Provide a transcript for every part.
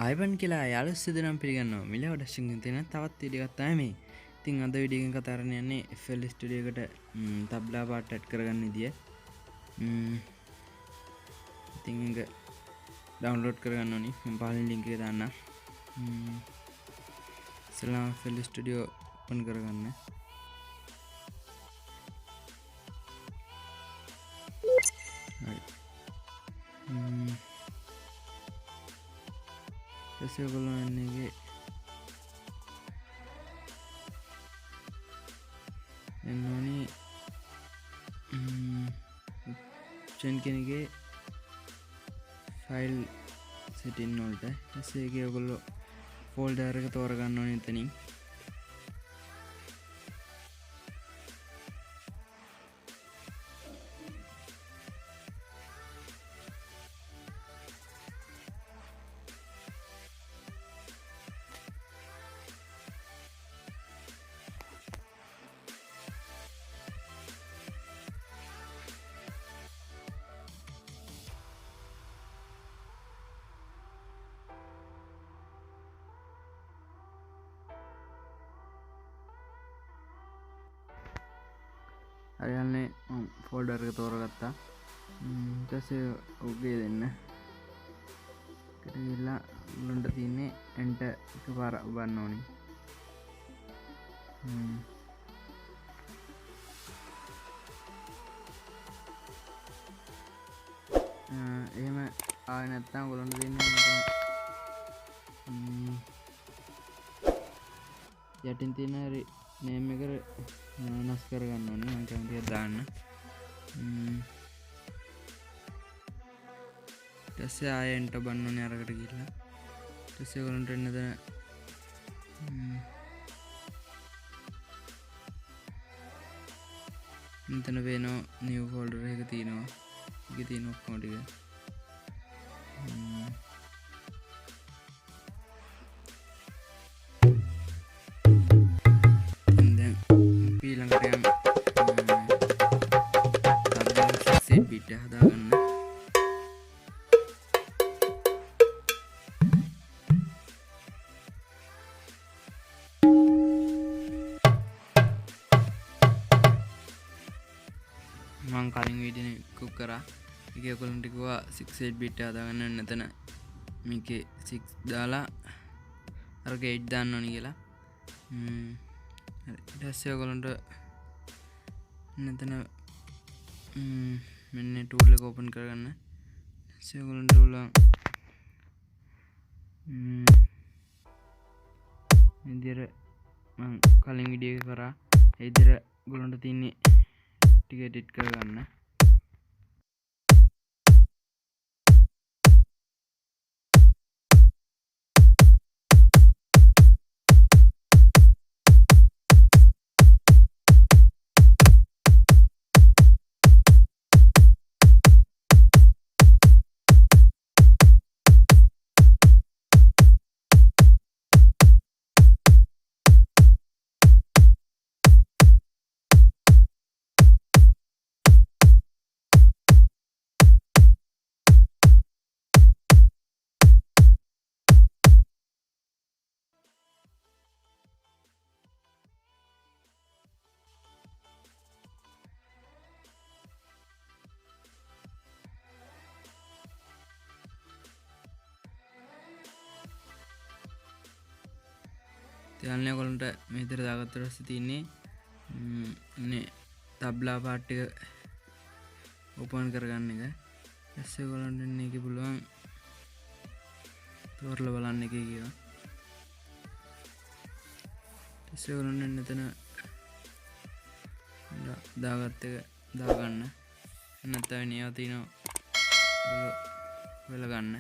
අයිබන් කියලා යාළුවෝ සිදුනම් පිළිගන්නවා. මිලිය ඔඩක්ෂන් එකෙන් තියෙන තවත් වීඩියෝ එකක් තමයි මේ. ඉතින් අද වීඩියෝ එකෙන් කතා කරන්න යන්නේ FL ස්ටුඩියෝ එකට තබ්ලා පාට ඇඩ් කරගන්න විදිය. ඉතින් ඒක ඩවුන්ලෝඩ් කරගන්න ඕනි. මම පහලින් ලින්ක් එක දාන්නම්. ඉස්සෙල්ලාම FL ස්ටුඩියෝ ඕපන් කරගන්න. හරි. ඊට ඔයගොල්ලෝ එන්නේ එන්නෝනි චෙන් කෙනගේ ෆයිල් සෙටින් වලට ඊට ඒකේ ඔයගොල්ලෝ ෆෝල්ඩර් එක තෝරගන්න ඕනේ එතනින්. හරියන්නේ ෆෝල්ඩර් එක තෝරගත්තා. ඊට පස්සේ ඔගේ දෙන්න. ඒකට ගිහලා උලන්ට තියෙන්නේ එන්ටර් එකපාර ඔබන්න ඕනි. එහෙම ආවේ නැත්නම් ඔයගොල්ලන්ට දෙන්නේ යටින් තියෙන නේම් එක වෙනස් කරගන්න ඕනේ. මම කැමති එක දාන්න. ඊට පස්සේ ආයෙ එන්ටර් බන්න ඕනේ අරකට ගිහලා. ඊට පස්සේ ඔයගොල්ලන්ට එන්න මෙතන වෙනවා නිව් ෆෝල්ඩර් එක තියෙනවා. ඒකේ තියෙන ඔක්කොම ටික ඊළඟට යම් Thabla beat හදාගන්න. මම කලින් වීඩියෝ එකක් කරා. ඒකේ ඔයගොල්ලන්ට කිව්වා 6 beat හදාගන්න නැතන මේකේ 6 දාලා අරක 8 දාන්න ඕනි කියලා. ඊට පස්සේ ඔයගොල්ලන්ට මෙතන මෙන්න ටූල් එක ඕපන් කරගන්න. ඊට පස්සේ ඔයගොල්ලන්ට පුළුවන් ඉදිරිය මම කලින් වීඩියෝ එක කරා ඒ ඉදිරිය ඔයගොල්ලන්ට තියෙන්නේ ටික එඩිට් කරගන්න. තියන්නේ ඔයගොල්ලන්ට මේ විතර දාගත්තට පස්සේ තියෙන්නේ මේ Thabla පාට් එක ඕපන් කරගන්න එක. ඊපස්සේ ඔයගොල්ලන්ට මේකේ පුළුවන් තෝරලා බලන්න එකේ කියලා. ඊපස්සේ ඔයගොල්ලන්ට මෙතන දාගත්ත එක දාගන්න. නැත්නම් ඒවා තියෙනවා වෙල ගන්න.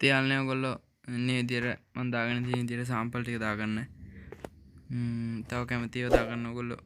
තියාලනේ ඔයගොල්ලෝ ඉන්නේ විදියට මම දාගෙන තියෙන විදියට සාම්පල් ටික දාගන්න. තව කැමතිව දාගන්න ඔයගොල්ලෝ.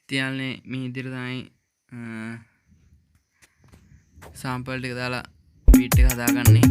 තියාලනේ මේ විදියට තමයි සාම්පල් ටික දාලා බීට් එක හදාගන්නේ.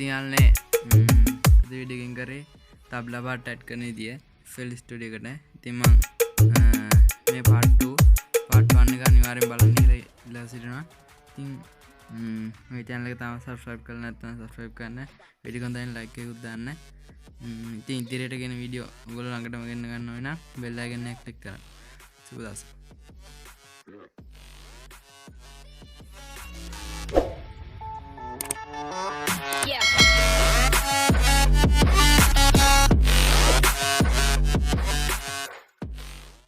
තියාලනේ අද වීඩියෝ එකෙන් කරේ තබ්ලා පාට ඇඩ් කරන විදිය flstudio එකට. ඉතින් මම මේ part 2 part 1 එක අනිවාර්යෙන් බලන්න කියලා සිටිනවා. ඉතින් මේ channel එක තාම subscribe කරලා නැත්නම් subscribe කරන්න. වීඩියෝ එක හොඳයින් like එකකුත් දාන්න. ඉතින් ඉදිරියට ගෙන වීඩියෝ ඔයගොල්ලෝ ළඟටම ගෙන්න ගන්න ඕන නම් bell icon එක click කරන්න. සුබ දවසක්.